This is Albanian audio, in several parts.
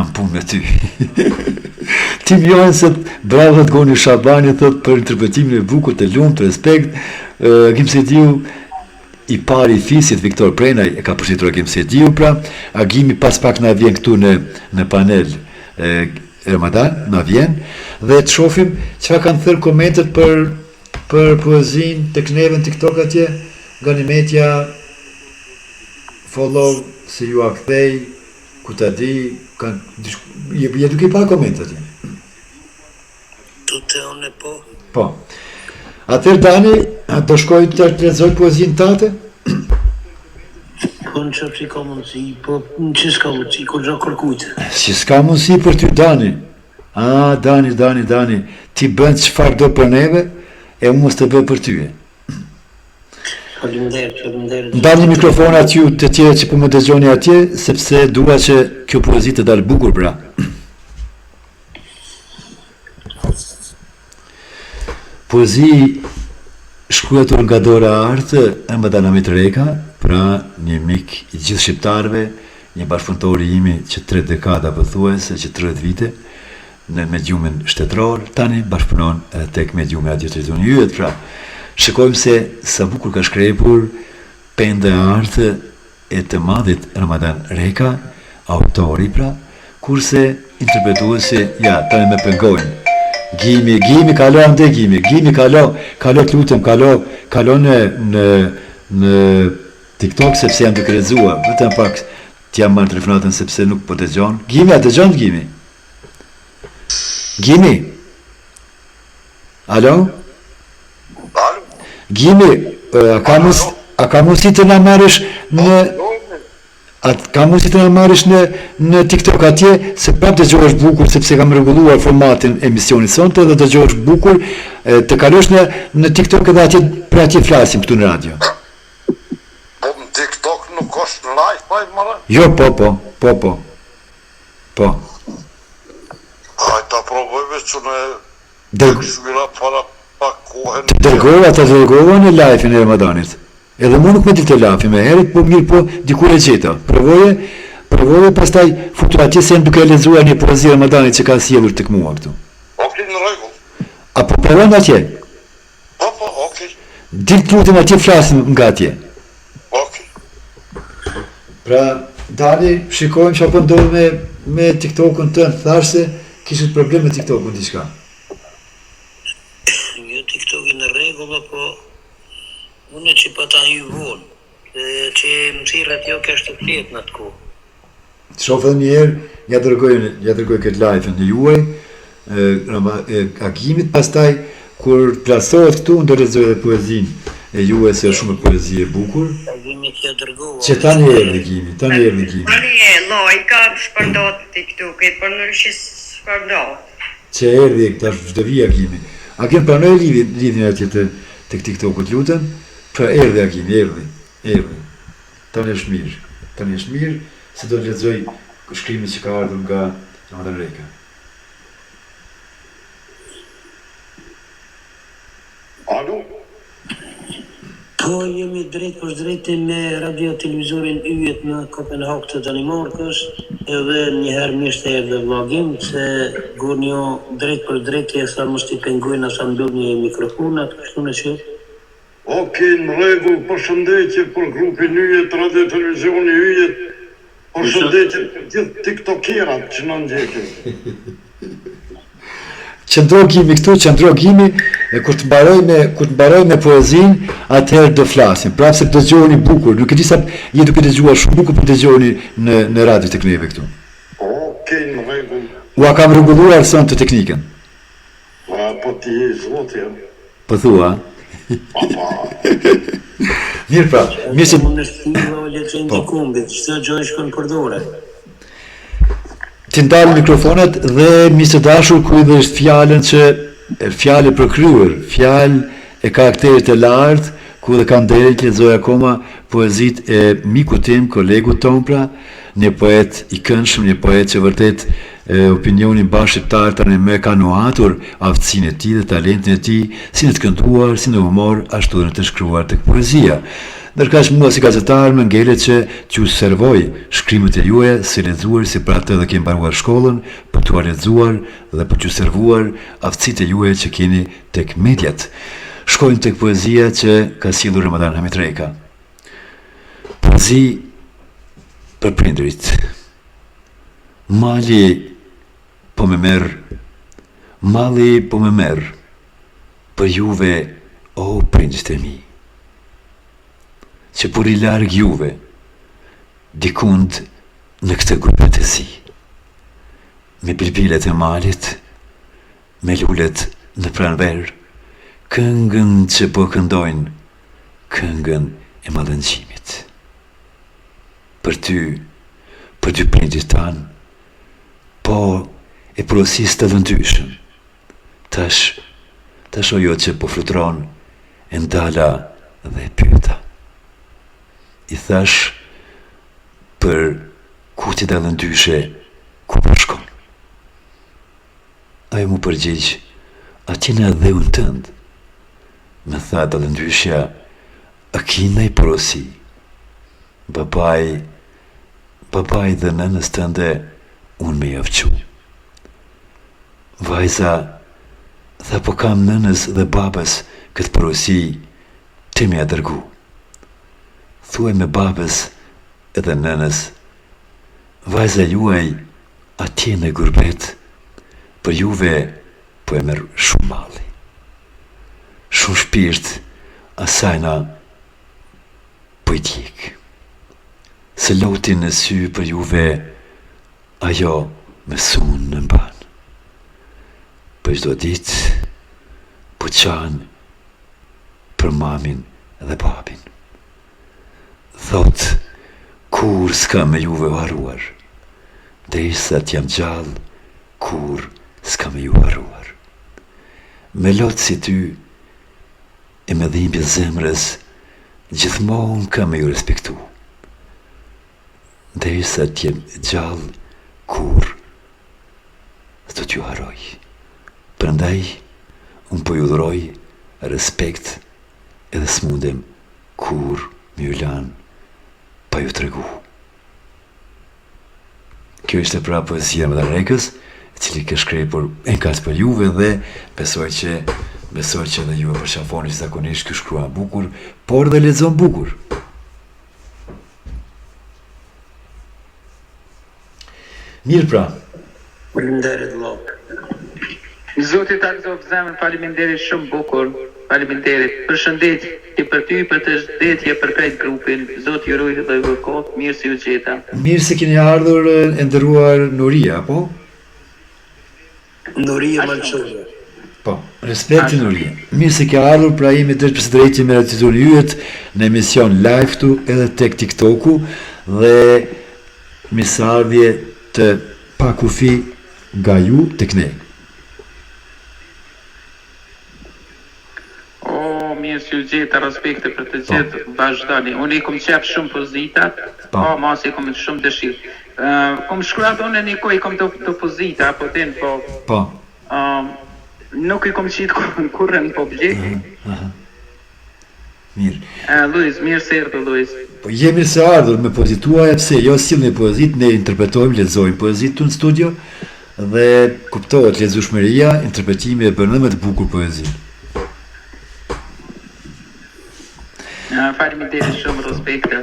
kam punë me ty. Ti më janë se bravo të Goni Shabani thot për interpretimin e bukur të lumt, të respekt. Agim Sediu i pari i fisit Viktor Prenaj e ka përshitur Agim Sediu, pra Agimi pas pak na vjen këtu në panel Ramadan, na vjen dhe të shohim çfarë kanë thënë komentet për poezinë tek neve në TikTok atje, Ganimetja follow se ju a kthej, ku ta di, je duke pa komentet atje. Tute unë po. Po. Atëherë Dani, do shkoj të lexoj poezinë tate? Po në që që ka mundësi, po në që s'ka mundësi, ko gja kërkujtë. Si s'ka mundësi për ty, Dani. Dani, ti bën çfarë do për neve, e unë mos të bëj për ty. Faleminderit. Ndani mikrofonat ju të tjerë që po më dëgjoni atje, sepse dua që kjo poezi të dalë bukur, pra. Poezi shkruar nga Dora Art e Madanamit Reka, pra një mik i gjithë shqiptarëve, një bashkëpunëtor i imi që 3 dekada pothuajse, që 30 vite në mediumin shtetëror, tani bashkëpunon tek mediumi audiovizional yjet, pra. Shikojmë se sa bukur ka shkrepur pende arte e të madhit Ramadan Reka, autori, pra, kurse interpretuesi, tani me pengojnë. Gimi, kalo ande Gimi, kalo të lutem, kalo në TikTok, sepse jam duke lexuar, vetëm pak t'jam marrë telefonatën sepse nuk po dëgjon. Gimi, a dëgjon Gimi? Gimi? Alo? Gimi, a ka mundësi të na marrësh në TikTok atje, se prap dëgjohesh bukur, sepse kam rregulluar formatin e emisionit sonte dhe dëgjohesh bukur, të kalosh në TikTok edhe atje, për atje flasim këtu në radio. Po në TikTok nuk është live, pa i marrë? Jo, po. Hajta provojme që në këshmira para pak kohën. Të dërgova në live-in e Ramadanit. Edhe mu nuk me ditë të lafi me herët, po mirë po dikur e qeta. Provoje, pastaj futur atje se në duke e lexuar një poezi Ramadanit që ka sjellur tek mua këtu. Okej, në rregull. Apo provon atje? Po, okej. Dil të lutem atje flasim nga atje. Okej. Pra, Dani, shikojmë që apo ndodhë me TikTok-un tënë, thash se kishit problem me TikTok-un diçka. Jo, TikTok-in në rregull, po unë që pa ta hy vonë, që më thirrat jo ka të fletë në atë kohë. Të shofë edhe njerë, ja dërgoj këtë live në juaj, Agimit, pastaj, kur plasohet këtu, në do lexoj edhe poezinë e juaj, se është shumë poezi e bukur. Agimit ja dërgova. Që tani erdhi Gimi. Tani loj, ka shpërdot TikTok-it, për në rëshis shpërdot. Që erdhi, tash çdo vi Agimi. Agim pranoi lidhjen atje të TikTok-ut, lutem. Pra erdhi Agimi, erdhi. Tani është mirë, se do të lexoj shkrimin që ka ardhur nga Ramadan Reka. Alo? Po, jemi drejt për drejti me radio-televizorin yjet në Kopenhag të Danimarkës, edhe njëherë mishte edhe vlogim, se Gonjo drejt për drejti e sa mos t'i pengojnë asa mbyll një mikrofonat, kështu në që? Okej, në rregull, përshëndetje për grupin yjet, radio-televizioni yjet, përshëndetje për gjithë tiktokerat që në ndjekin. Qëndro Gimi, e kur të mbaroj me poezinë, atëherë do flasim. Prapë se dëgjoni bukur, nuk e di sa je duke dëgjuar shumë bukur për dëgjoni në radio tek neve këtu. Okej, në rregull. Ua kam rregulluar son të teknikën. Po ti je zoti. Po thua? Mirë pra, mirë se... Unë shqiva o lecën të kumbit, çdo gjë shkon përdore. Ti ndalë mikrofonet dhe mi së dashur kujdesh fjalë për kryer, fjalë e karakterit të lartë, ku dhe kam deri të lexoj akoma poezit e miku tim, kolegu ton, pra, një poet i këndshëm, një poet që vërtet opinionin bashkëtar tani më ka nuhatur aftësinë e tij dhe talentin e tij, si në të kënduar, si në humor, ashtu edhe në të shkruar tek poezia. Ndërkaq mua si gazetar më ngelet që t'ju servoj shkrimet e juaja si lexuar si për atë dhe keni mbaruar shkollën, për t'u lexuar dhe për t'ju servuar aftësitë e juaja që keni tek mediat. Shkojmë tek poezia që ka sjellur Ramadan Hamit Reka. Poezi për prindrit. Mali po më merr, malli po më merr, për juve, o prindrit e mi, që për i larg juve, dikund në këtë grupet e zi, me bilbilet e malit, me lullet në pranver, këngën që po këndojnë, këngën e madhëngjimit. Për ty prindrit tanë, po e prosis të dëndyshëm, tash o jo që po flutron, e ndala dhe pyeta. I thash për ku ti dalë ndyshe, ku po shkon. Ajo mu përgjigj, atina dhe unë tënd. Me tha dalë ndyshja, a kina i porosi. Babaj dhe nënës tënde, unë me javqu. Vajza, tha po kam nënës dhe babës këtë porosi, ti me a dërgu. Thuaj me babës edhe nënës, vajza juaj atje në gurbet, për juve po e merr shumë malli. Shumë shpirt, asajna po i djek. Se lotin në sy për juve, ajo me sun në mban. Për çdo ditë, po qanë për mamin dhe babin. Thot, kur s'ka me juve haruar, derisa t'jam gjallë, kur s'ka me ju haruar. Me lotë si ty, e me dhimbje zemrës, gjithmonë ka me ju respektu. Derisa t'jem gjallë, kur s'do t'ju haroj. Prandaj, unë po ju dhuroj respekt edhe s'mundem kur më ju lanë pa ju tregu. Kjo ishte pra poezia Ramadan Rekës, e cili ka shkrepur enkas për juve dhe besoj që dhe juve përshafoni që zakonisht kjo shkrua bukur, por dhe lexon bukur. Mirë pra. Faleminderit vëlla. Zoti ta gëzoft zemrën, faleminderit shumë bukur. Faleminderit. Përshëndetje për ty, për të shëndetje për krejt grupin. Zoti ju ruaj dhe ju kohë, mirë si u gjeta. Mirë se keni ardhur e nderuar Nuria, po? Nuria Malçove. Po, respekti Nuria. Mirë se ke ardhur, pra jemi drejt për së drejti me realizuar yjet në emision live tu edhe tek TikToku dhe misardhje të pa kufi nga ju tek ne. Mirë si u gjeta, respekte për të gjithë, vazhdoni. Unë i kom qep shumë pozitat, mas i kom shumë dëshirë. Kom shkruat unë një kohë i kom të pozita, po ten, po. Nuk i kom qitë kurrën po bëgjek. Mirë. Luis, mirë se erdhë, Luis. Po jemi se ardhur me pozituaja, pse jo sillni poezit, ne interpretojmë, lexojmë poezit tu në studio dhe kuptohet lexueshmëria, interpretimi e bën më të bukur poezinë. Faleminderit shumë, respekte.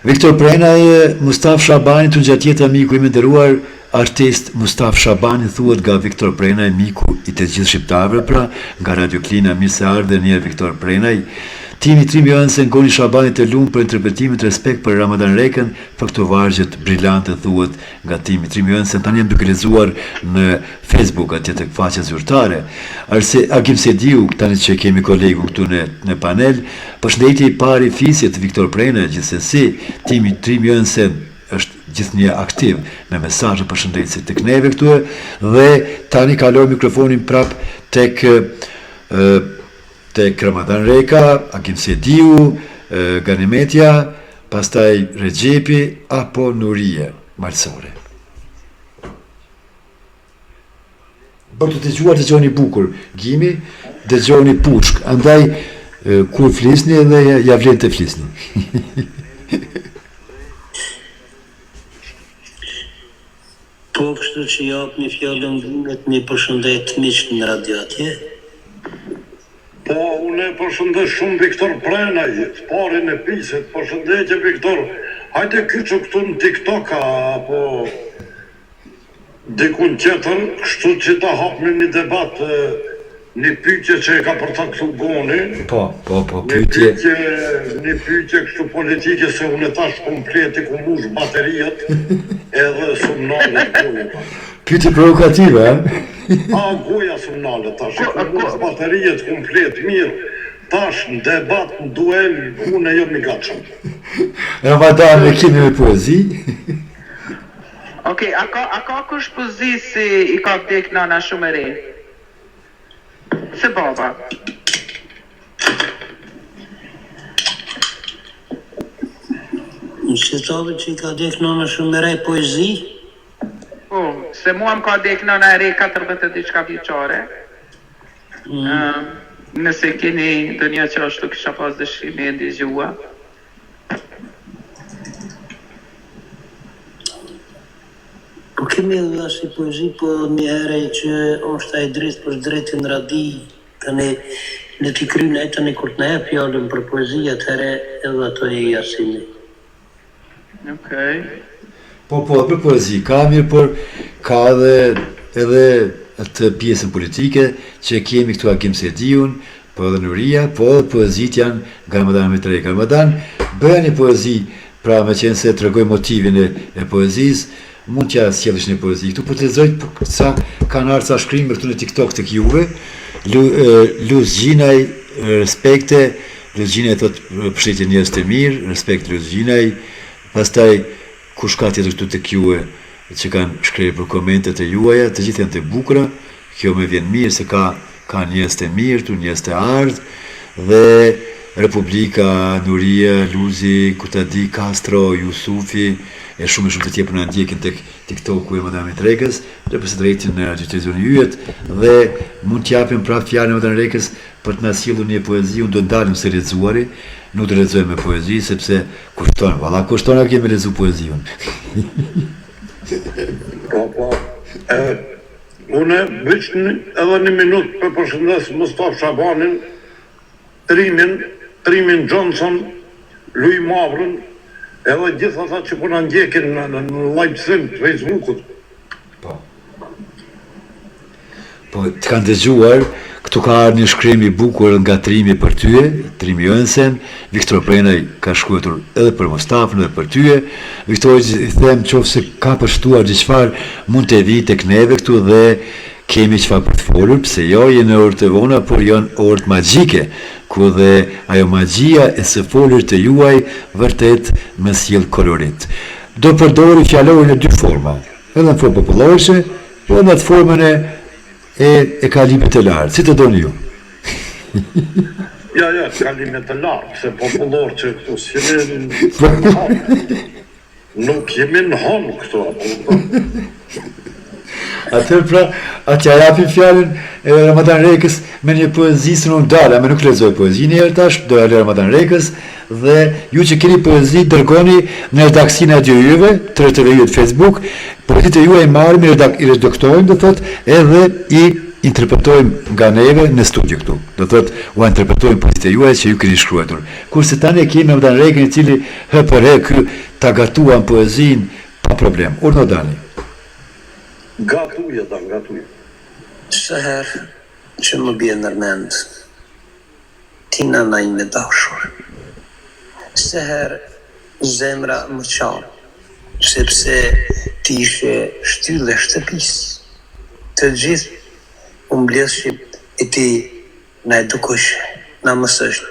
Viktor Prenaj, Mustaf Shabani, të gjatë jetë miku i më nderuar artist Mustaf Shabani, thuhet nga Viktor Prenaj, miku i të gjithë shqiptarëve, pra nga Radio Klina, mirë se ardhe një Viktor Prenaj. Timi Trimi Jansen, Goni Shabani të lumë për interpretimit, respekt për Ramadan Rekën, për këto vargjet brillante thuhet nga Timi Trimi Jansen, tani jam duke lexuar në Facebook atje tek faqja zyrtare. Agim Sediu, tani që kemi kolegu këtu në panel, përshëndetje i pari fisit Viktor Prena, gjithsesi, Timi Trimi Jansen është gjithnjë aktiv me mesazhe përshëndetje tek neve këtu dhe tani kaloj mikrofonin prap tek Ramadan Reka, Agim Sediu, Ganimetja, pastaj Regjepi apo Nuria Malsore. Për të dëgjuar dëgjoni bukur, Gimi, dëgjoni puçk. Andaj kur flisni edhe ja vlen të flisni. Po, kështu që japë një fjallën dhëmet një përshëndet miqë në radio atje. Po, unë e përshëndet shumë Viktor Prenaj, parin e piset, përshëndetje Viktor. Hajde kyçu këtu në TikTok apo dikun tjetër, kështu që ta hapme një debat, një pyetje që e ka për ta këtu Goni. Po, pyetje. Një pyetje kështu politike se unë tash kompleti ku mush bateriat edhe sumnale goja. Pyetje provokative, Goja sumnale tash, ku mush bateriat komplet mirë. Tash në debat, në duel, unë e jam i gatshëm. Ramadan me kemi me poezi. Okej, a ka kush poezi si i ka vdek nana shumë e re? Se baba. Në shtetave që i ka dek nana shumë e re poezi? Po, se mua më ka dek nana e re 14 diçka vjeçare. Nëse keni të një që ashtu kisha pas dëshirë e ndëgjua. Po kemi edhe ashtë poezi, po një herë që është ai drejt për drejtë në radi, tani në t'i krynë e tani kur t'na e fjallën për poezi, atëherë edhe ato e jasini. Okej. Po, për poezi ka mirë, por ka edhe atë pjesën politike që kemi këtu Hakim Sediun, po edhe Nuria, po edhe poezit janë nga Ramadan me Treka. Ramadan bëja një poezi, pra me qenë se të regoj motivin e poezisë, mund t'ja sjellësh një poezi. Këtu po të lexoj sa kanë ardhur sa shkrimë këtu në TikTok tek juve. Luz Gjinaj, respekte, Luz Gjinaj thot përshëndetje njerëz të mirë, respekt Luz Gjinaj. Pastaj kush ka tjetër këtu tek juve që kanë shkruar për komentet e juaja, të gjithë janë të bukura. Kjo më vjen mirë se ka njerëz të mirë, tu njerëz të ardhë dhe Republika, Nuria, Luzi, Kutadi, Castro, Jusufi, e shumë të tjerë në ndjekin tek TikToku e Madame Tregës, dhe përse drejtin në Televizioni Yjet, dhe mund t'japim prap fjalën e Madame Tregës për të na sjellur një poezi, unë do ndalim së lexuari, nuk do lexojmë me poezi sepse kushton, valla kushton a kemi lexuar poeziun. Po. Unë veç edhe një minutë për përshëndes Mustafa Shabanin, Trimin Johnson, Louis Mavrën, edhe gjithë ata që po na ndjekin në live-stream të Facebookut. Po, të kanë dëgjuar, këtu ka ardhur një shkrim i bukur nga Trimi për tyje, Trimi Jonsen, Viktor Prenaj ka shkruar edhe për Mustafën edhe për tyje. Viktor i them nëse ka përshtuar diçfarë mund të vi tek neve këtu dhe kemi çfarë për të folur, pse jo janë orë të vona, por janë orë magjike, ku dhe ajo magjia e së folur të juaj vërtet më sjell kolorit. Do përdori fjalorin në dy forma, edhe në formë popullore, po edhe në formën e kalimit të lartë, si të doni ju. Ja, kalimit të lartë, se popullor që këtu s'jemi nuk jemi në honë këtu, Atër pra, atja japim fjallën e Ramadan Rekës me një poezi së nuk dalë, me nuk lexoj poezi një herë tash, do e Ramadan Rekës, dhe ju që keni poezi, dërgoni në redaksinë e juve, të TV-jut Facebook, poezit e juaj marrim, i redaktojmë, do thot, edhe i interpretojmë nga neve në studio këtu. Do thot, u interpretojmë poezit e juaj që ju keni shkruar. Kurse tani kemi Ramadan Rekën i cili hë ta gatuan poezin pa problem. Urno dani. Gatuja. Së herë që më bje nërmend, ti nana ime dashur. Së herë zemra më qanë, sepse ti ishe shtylle shtëpis. Të gjithë u mbledhshin e ti na edukosh, na mësosh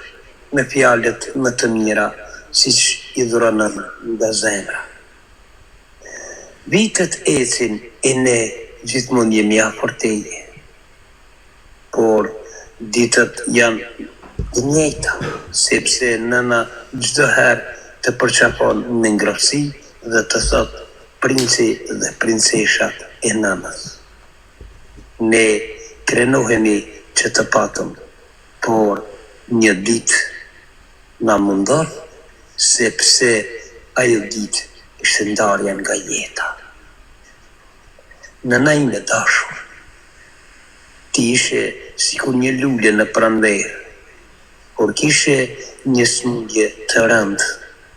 me fjalët më të mira, siç i dhuronën nga zemra. Vitet ecin e ne gjithmonë jemi afër teje, por ditët janë të njëjta, sepse nëna çdo herë të përqafon me ngrohtësi dhe të thot princi dhe princeshat e nënës. Ne krenohemi që të patëm, por një ditë na mundon, sepse ajo ditë ishte ndarja nga jeta. Nëna ime dashur, ti ishe sikur një lule në pranverë, por kishe një smundje të rëndë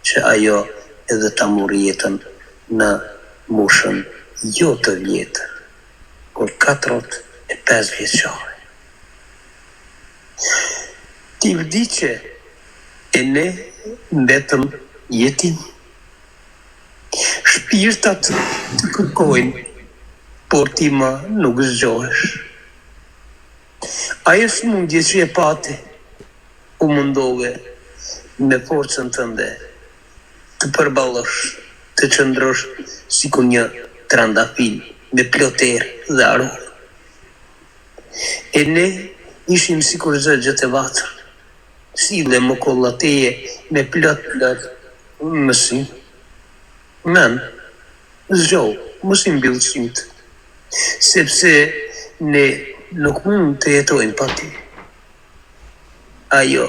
që ajo edhe ta mori jetën në moshën jo të vjetër, por 45 vjeçare. Ti vdiqe e ne mbetëm jetim. Shpirtat të kërkojnë, por ti më nuk zgjohesh. Ajo smundje që e pati, u mundove me forcën tënde të përballosh, të qëndrosh sikur një trandafil me ploter dhe aror. E ne ishim sikur zëgjët e vatër, si dhe më kollateje me plot mësim. Men, zgjoh, mos i mbyll syt, sepse ne nuk mund të jetojmë pa ty. Ajo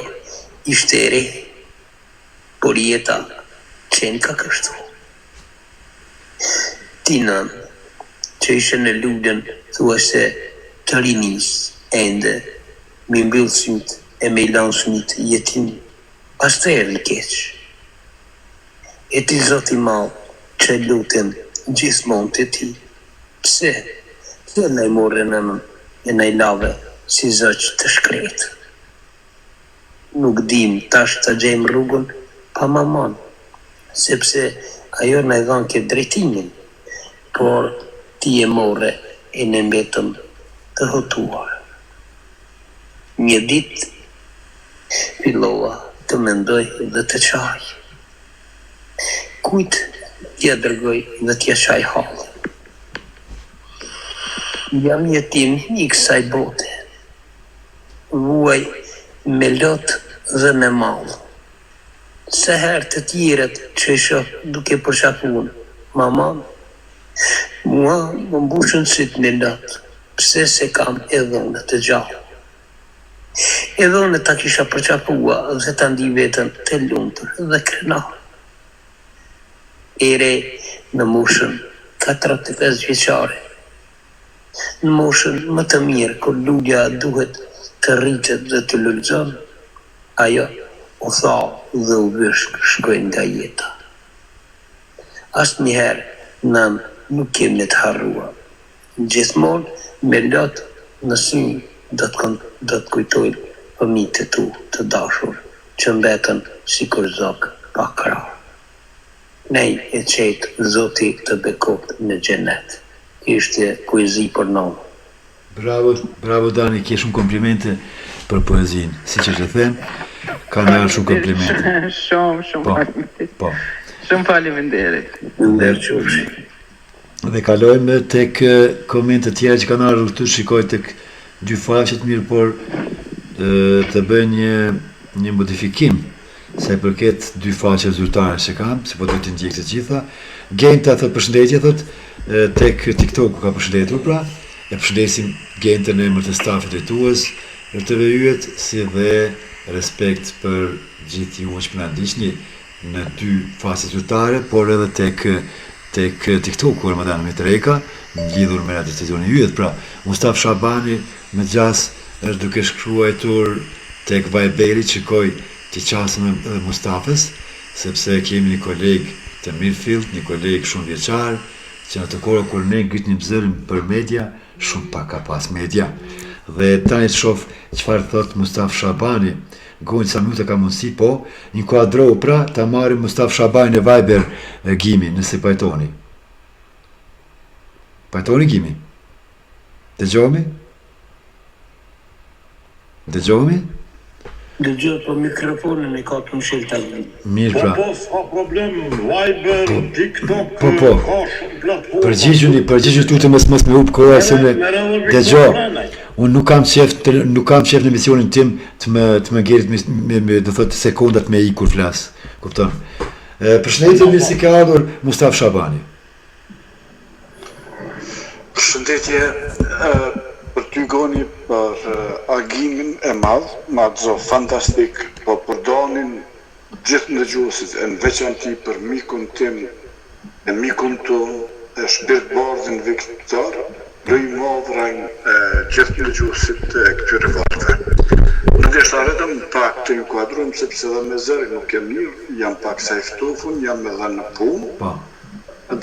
ishte e re, por jeta qenë ka kështu. Ti nën, që ishe në lullën, thua se të rinis, ende, me mbyll syt e me i lanë fëmijët jetim, pas të erë në keq. E ti Zoti i Madh, që lutem gjithmonë te ti, pse na i morre nënën e na i lave si zoq të shkretë. Nuk dim tash të gjejmë rrugën pa mamon, sepse ajo na i dhanë ke drejtimin, por ti e morre e ne mbetëm të hotuar. Një ditë fillova të mendoj dhe të qaj. Kujt t'ja dërgoj dhe t'ja qaj halë. Jam jetim i kësaj bote. Vuaj me lot dhe me malë. Se herë të tjiret që shoh duke përshapun, maman, mua më mbushën syt me lot, pse se kam edhone të gjallë. Edhone ta kisha përqapua dhe ta ndi vetën të lumtur dhe krenar. Ere në moshën 45 vjeçare, në moshën më të mirë, kur lulja duhet të rritet dhe të lulëzon, ajo u tha dhe u shkoj nga jeta. Asnjëherë nën nuk kemi të harruar. Gjithmonë me lot në sy do të kujtojnë fëmijët e tu të dashur, që mbetën sikur zog pa krah. Nej e qetë Zoti të bekot në xhenet. Ishte poezi për nomë. Bravo Dani, ke shumë komplimente për poezinë. Siç e them, ka ndar shumë komplimente. Shumë faleminderit. Po. Shumë faleminderit. Ndërqofshi. Dhe kalojmë tek komente tjera që kanë ardhur këtu, shikoj tek dy faqet mirë, por të bëj një modifikim sa i përket dy faqe zyrtare që kam, se po do të ndjek të gjitha. Genta thot përshëndetje, thot tek TikTok ka përshëndetur, pra e përshëndesim Gentën në emër të stafit drejtues për TV-yjet, si dhe respekt për gjithë ju që na ndiqni në dy faqe zyrtare, por edhe tek TikTok, ku Ramadan Mitreka, lidhur me televizonin yjet, pra Mustaf Shabani me gjas është duke shkruar tek Viberi, shikoj t'i qasëm edhe Mustafës, sepse kemi një koleg të Mirfield, një koleg shumë vjeçar, që në të kohë kur ne ngritnim zërin për media, shumë pak ka pas media. Dhe tani të shoh çfarë thot Mustaf Shabani, gojnë sa minuta ka mundësi, po, inkuadrohu pra, ta marrim Mustaf Shabani në Viber Gimi, nëse pajtoni. Pajtoni Gimi? Dëgjohemi? Dëgjohemi? Dëgjoj për mikrofonin e ka të mshil të gjithë. Mirë, pra. Po, s'ka problem, Viber, TikTok, Po. ka shumë platforma. Përgjigjuni tutë mos me up koha, se me dëgjoj. Unë nuk kam qef në emisionin tim të më ngerit me do thotë sekondat me ikur flas. Kupton? Përshëndetje, mirë si ka ardhur Mustaf Shabani. Përshëndetje, për ty Goni për agimin e madh, madzo fantastik, po përdonin gjithë ndëgjuesit, e në veçanti për mikun tim, e mikun ton, e shpirtbardhin Viktor, luj modhrajn gjithë ndëgjuesit e këtyre vatëve. Në deshta vetëm pak të inkuadrojmë, sepse dhe me zëri nuk e mirë, jam pak sa i ftofun, jam edhe në punë,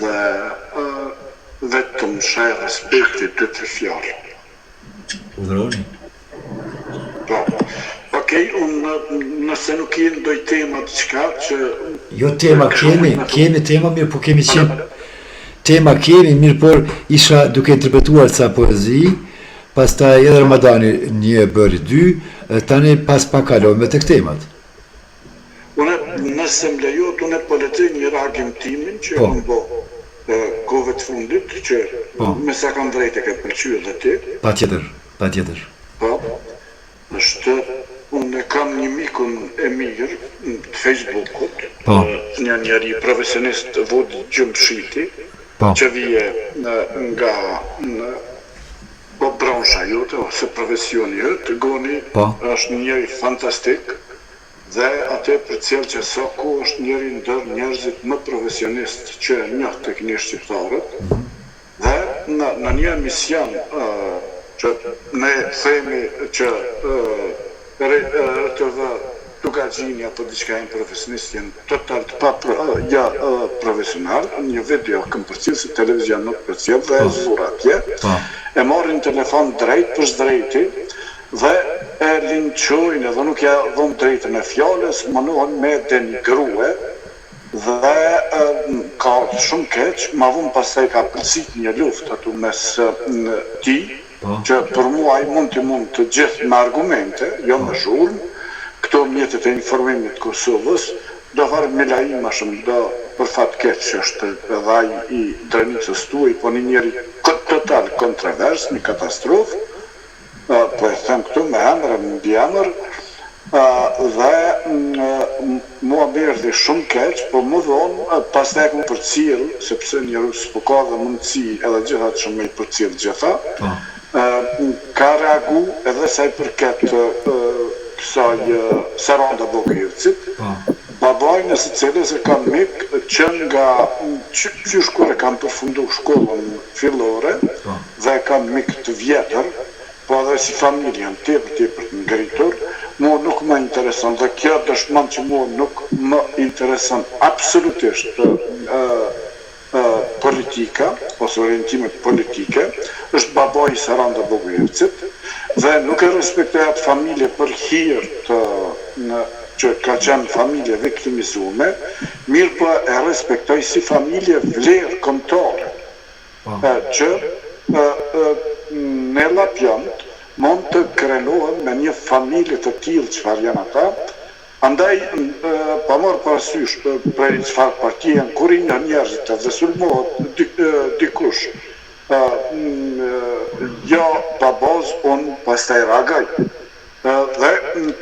dhe vetëm shaj respekti 2-3 fjalë. Udhëroni. Po. Okej, unë nëse nuk jenë doj tema diçka që... Jo tema kemi tema mirë, po kemi qenë... Tema kemi mirë, por isha duke interpretuar ca poezi, pastaj edhe Ramadani 1 bëri 2, tani pas pa kalojmë tek temat. Unë nëse më lejot, unë po lexoj një reagim timin që unë bo kohëve të fundit, që me sa kam drejt e ka pëlqyer edhe ti. Patjetër. Po, është, unë kam një mikun e mirë në Facebookut, një njeri profesionist Vodi Gjumshiti, që vije nga brancha jote, ose profesioni jote, Goni është njeri fantastik, dhe atë për cilë që Soku është njeri ndër njerëzit më profesionist që njëhtë të kënjë shqiptarët, dhe në një emision që ne themi që RTV Tugagjini apo diçka janë profesionist janë total të pa profesional, një video këm përcjellë se televizion nuk përcjellë dhe zura atje, e morin telefon drejt për zdrejti dhe e linqojnë edhe nuk ja dhëmë drejtën e fjallës, mënohen me denigrue dhe ka shumë keq, ma vëmë pastaj ka përcit një luft atu mes ti, që për mua i mund të gjithë me argumente, jo me zhurmë, këto mjetet e informimit Kosovës, do farë me lajim ma shumë, do për fat keq që është edhe i drenicës tuaj, po një njeri total kontrovers, një katastrofë, po e them këtu me emër, me mbi emër, dhe mua bërdi shumë keq, po më dhonë, pas të e këmë përcjellë, sepse njerës po ka dhe mundësi edhe gjithat shumë me i përcjellë gjitha, ka reagu edhe sa i përket kësaj Saranda Bogojevcit, babajnë së cilës e kam mik që nga që shkore kam përfundu shkollën fillore dhe kam mik të vjetër, po edhe si familjen tepër të ngritur, mua nuk më intereson dhe kjo dëshmon që mua nuk më intereson absolutisht politika, ose orientimet politike, është babaj Saranda Bogojevcit, dhe nuk e respektoj atë familje për hir që ka qenë familje viktimizume, mirë po e respektoj si familje vlerë kombëtare, që në lapjant mund të krenohen me një familje të tillë çfarë janë ata, andaj pa marrë parasysh për çfarë partie janë, kur i nga njerëzit dhe sulmohet dikush, jo babaz, unë pastaj reagoj. Dhe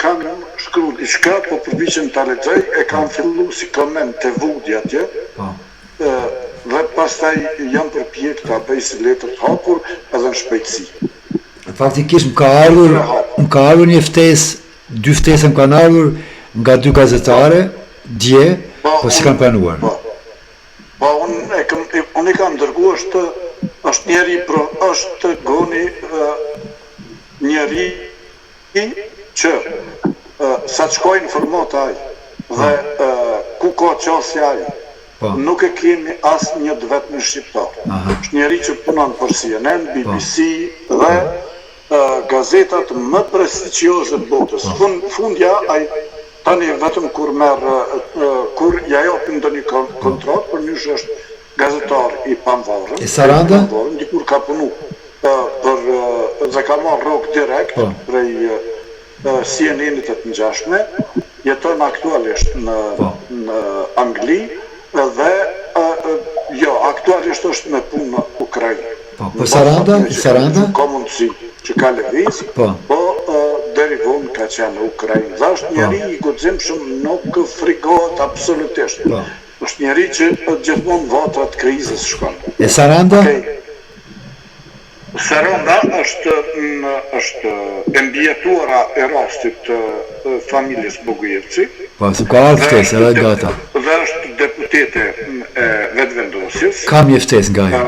kam shkru diçka, po përpiqem ta lexoj, e kam fillu si koment të Vudi atje, dhe pastaj jam përpjek ta bëj si letër të hapur edhe në shpejtësi. Faktikisht më ka ardhur një ftesë, 2 ftesa më kanë ardhur nga 2 gazetare, dje, po si kanë pranuar. Po, unë i kam dërgu është njeri, është Goni njeri që sa të shkojnë format aj dhe ku ka qasja aj, nuk e kemi asë një të vetë në shqiptar. është njeri që punon për CNN, BBC dhe gazetat më prestigjioze të botës. Fundja aj tani vetëm kur ja japin ndonjë kontratë, për një është gazetar i pavarur. E Saranda? Dikur ka punu dhe ka marrë rrugë direkt prej CNN-it të ngjashme, jeton aktualisht në Angli dhe aktualisht është me punë në Ukrainë. Po Saranda? Ka mundësi që ka lëviz, po deri vonë ka qenë në Ukrainë. Dhe është njeri i guximshëm, nuk frigohet absolutisht. Është njeri që gjithmonë vatrat krizës shkon. E Saranda? Saranda është e mbjetuara e rastit të familjes Bogujevci. Po, su ka ardhur ftesë, edhe gata. Dhe është deputete e vetëvendosjes. Ka një ftesë nga ajo.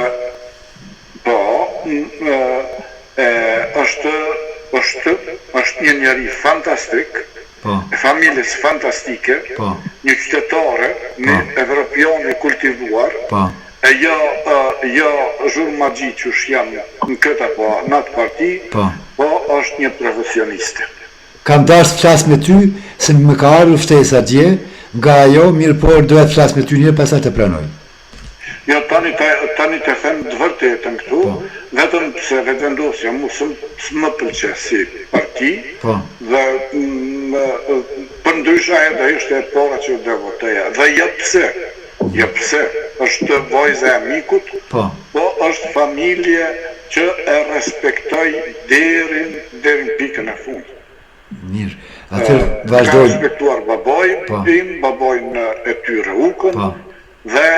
Po, është një njeri fantastik, familjes fantastike, një qytetare, një evropian i kultivuar, e jo zhurmagji që janë në këtë në atë parti, po është një profesioniste. Kam dashur të flas me ty, se më ka ardhur ftesa dje, nga ajo, mirë por doja të flas me ty njërë, pastaj të pranoj. Jo, tani të them të vërtetën këtu, vetëm se vetëvendosja mu s'më pëlqe si parti, dhe për ndrysha e dhe ishte e para që dhe voteja. Dhe jo pse, është vajza e amikut, po është familje që e respektoj derin pikën e fundit. Mirë, atër vazhdoj. Ka respektuar babojnë e tyre ukën, dhe